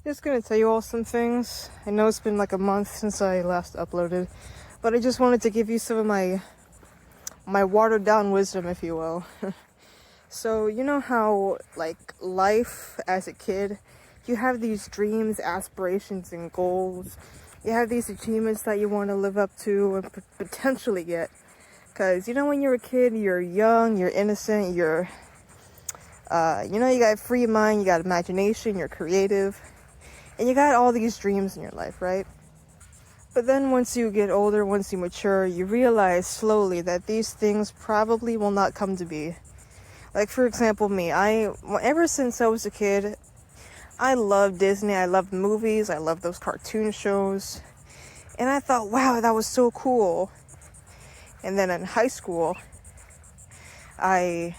Just gonna tell you all some things. I know it's been like a month since I last uploaded, but I just wanted to give you some of my watered down wisdom, if you will. So you know how like life as a kid, you have these dreams, aspirations, and goals. You have these achievements that you want to live up to and potentially get. Because you know when you're a kid, you're young, you're innocent, you got a free mind, you got imagination, you're creative. And you got all these dreams in your life, right? But then once you get older, once you mature, you realize slowly that these things probably will not come to be. Like, for example, me. Ever since I was a kid, I loved Disney. I loved movies. I loved those cartoon shows. And I thought, wow, that was so cool. And then in high school, I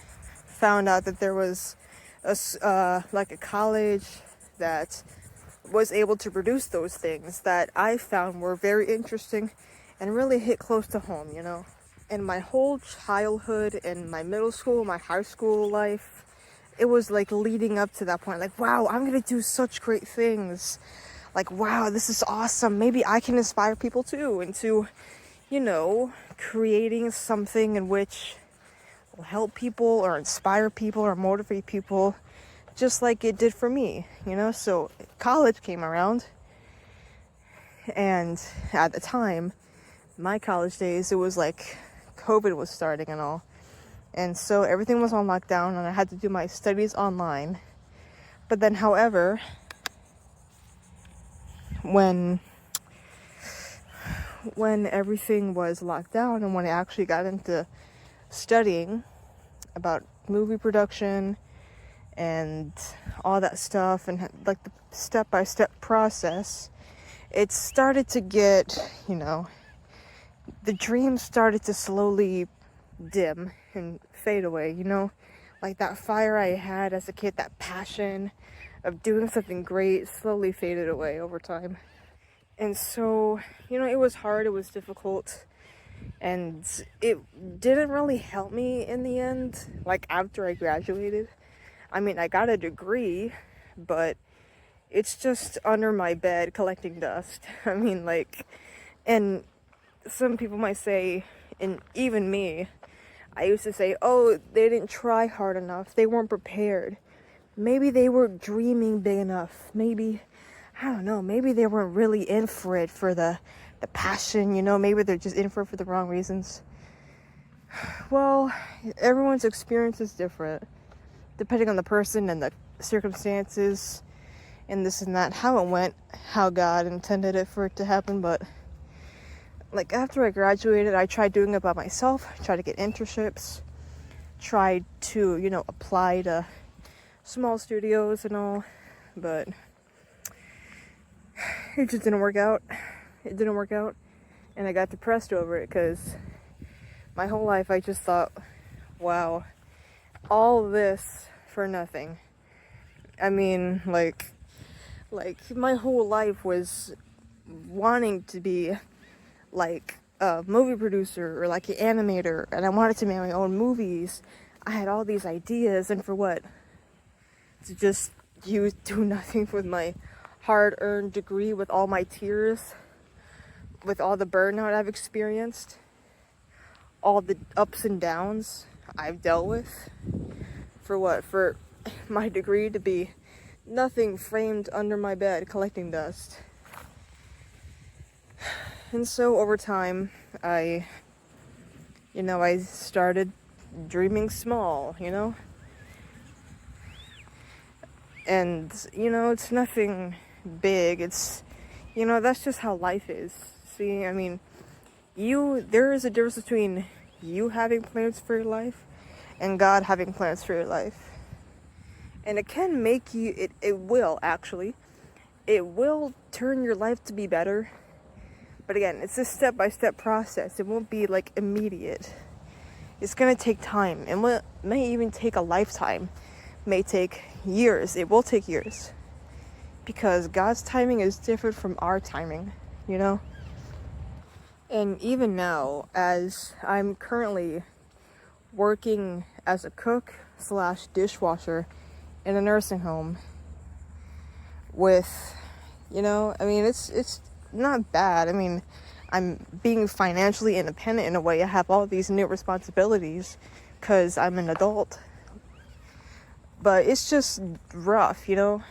found out that there was like a college that was able to produce those things that I found were very interesting and really hit close to home, you know. And my whole childhood and my middle school, my high school life, it was like leading up to that point. Like, wow, I'm gonna do such great things. Like, wow, this is awesome. Maybe I can inspire people too into, creating something in which will help people or inspire people or motivate people, just like it did for me, So college came around, and at the time, my college days, it was like COVID was starting and all, and so everything was on lockdown and I had to do my studies online. But then, however, when everything was locked down and when I actually got into studying about movie production and all that stuff and like the step-by-step process, it started to get, the dreams started to slowly dim and fade away, like that fire I had as a kid, that passion of doing something great slowly faded away over time. And so, it was hard, it was difficult, and it didn't really help me in the end, like after I graduated. I mean, I got a degree, but it's just under my bed collecting dust. I mean, and some people might say, and even me, I used to say, oh, they didn't try hard enough, they weren't prepared. Maybe they were dreaming big enough. Maybe, I don't know, maybe they weren't really in for it for the passion, maybe they're just in for it for the wrong reasons. Well, everyone's experience is different, depending on the person and the circumstances and this and that, how it went, how God intended it for it to happen. But like after I graduated, I tried doing it by myself, tried to get internships, tried to, apply to small studios and all, but it just didn't work out. It didn't work out, and I got depressed over it because my whole life I just thought, wow, all this for nothing. I mean, like my whole life was wanting to be like a movie producer or like an animator, and I wanted to make my own movies. I had all these ideas, and for what? To just do nothing with my hard-earned degree, with all my tears, with all the burnout I've experienced, all the ups and downs I've dealt with. For what? For my degree to be nothing framed under my bed collecting dust. And so over time, I started dreaming small, and it's nothing big. It's that's just how life is. See, I mean, there is a difference between you having plans for your life and God having plans for your life. And it can make you, it will actually, it will turn your life to be better. But again, it's a step-by-step process. It won't be like immediate. It's gonna take time. It may even take a lifetime. It may take years. It will take years. Because God's timing is different from our timing, And even now, as I'm currently working as a cook / dishwasher in a nursing home, with, you know, I mean, it's not bad. I mean, I'm being financially independent in a way. I have all these new responsibilities because I'm an adult. But it's just rough, you know.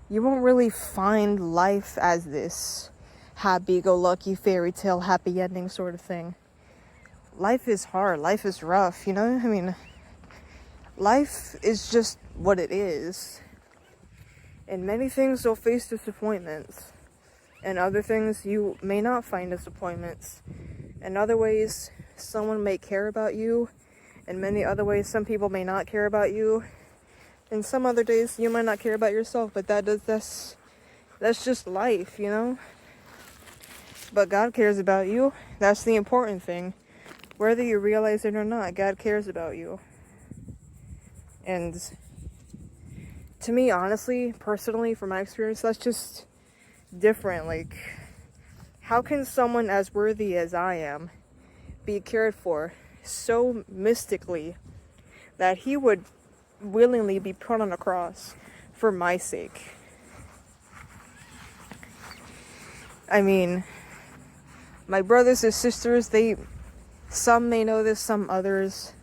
You won't really find life as this happy-go-lucky fairy tale happy ending sort of thing. Life is hard. Life is rough, you know? I mean, life is just what it is. And many things you'll face disappointments. And other things you may not find disappointments. In other ways, someone may care about you. In many other ways, some people may not care about you. And some other days, you might not care about yourself. But that's just life, you know? But God cares about you. That's the important thing. Whether you realize it or not, God cares about you. And to me, honestly, personally, from my experience, that's just different. Like, how can someone as worthy as I am be cared for so mystically that he would willingly be put on a cross for my sake? I mean, my brothers and sisters, some may know this, some others,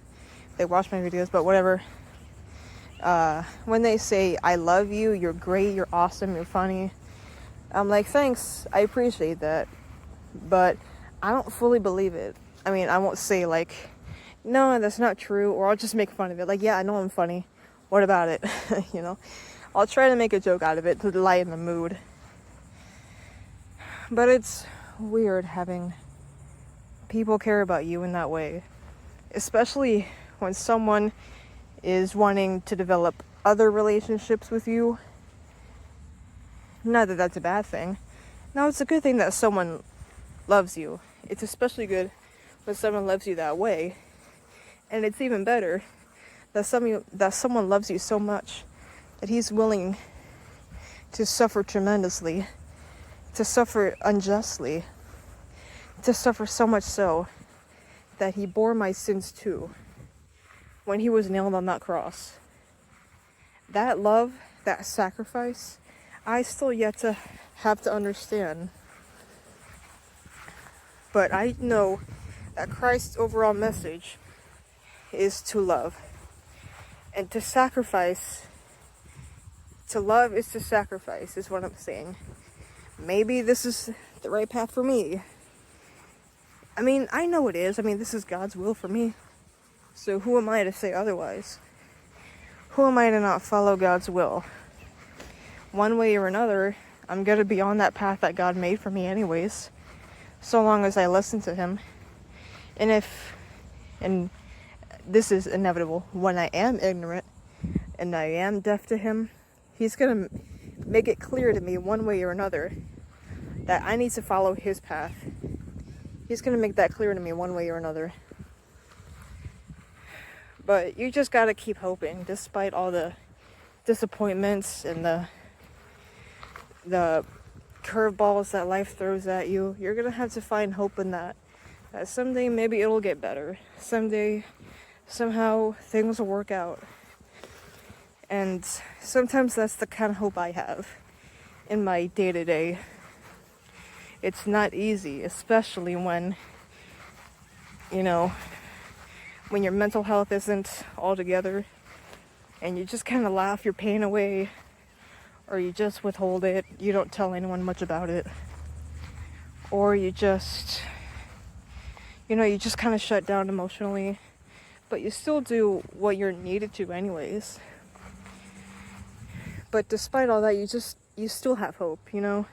they watch my videos, but whatever. When they say, I love you, you're great, you're awesome, you're funny, I'm like, thanks, I appreciate that. But I don't fully believe it. I mean, I won't say like, no, that's not true, or I'll just make fun of it. Like, yeah, I know I'm funny. What about it? You know? I'll try to make a joke out of it to lighten the mood. But it's weird having people care about you in that way. Especially when someone is wanting to develop other relationships with you. Not that that's a bad thing. No, it's a good thing that someone loves you. It's especially good when someone loves you that way. And it's even better that someone loves you so much that he's willing to suffer tremendously, to suffer unjustly, to suffer so much so that he bore my sins too when he was nailed on that cross. That love, that sacrifice, I still yet to have to understand. But I know that Christ's overall message is to love. And to sacrifice, to love is to sacrifice, is what I'm saying. Maybe this is the right path for me. I mean, I know it is. I mean, this is God's will for me. So who am I to say otherwise? Who am I to not follow God's will? One way or another, I'm going to be on that path that God made for me anyways. So long as I listen to him. And this is inevitable, when I am ignorant and I am deaf to him, he's going to make it clear to me one way or another that I need to follow his path. He's going to make that clear to me one way or another. But you just got to keep hoping, despite all the disappointments and the curveballs that life throws at you. You're going to have to find hope in that someday maybe it'll get better. Someday, somehow, things will work out. And sometimes that's the kind of hope I have in my day-to-day. It's not easy, especially when, you know, when your mental health isn't all together and you just kind of laugh your pain away, or you just withhold it, you don't tell anyone much about it, or you just, you know, you just kind of shut down emotionally, but you still do what you're needed to anyways. But despite all that, you still have hope, you know?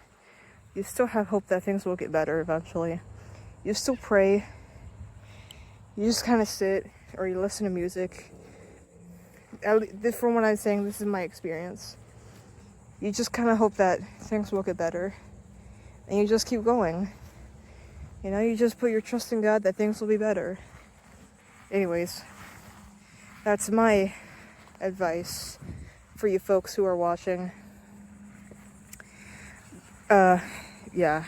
You still have hope that things will get better eventually. You still pray. You just kind of sit, or you listen to music. From what I'm saying, this is my experience. You just kind of hope that things will get better. And you just keep going. You know, you just put your trust in God that things will be better. Anyways, that's my advice for you folks who are watching. Yeah.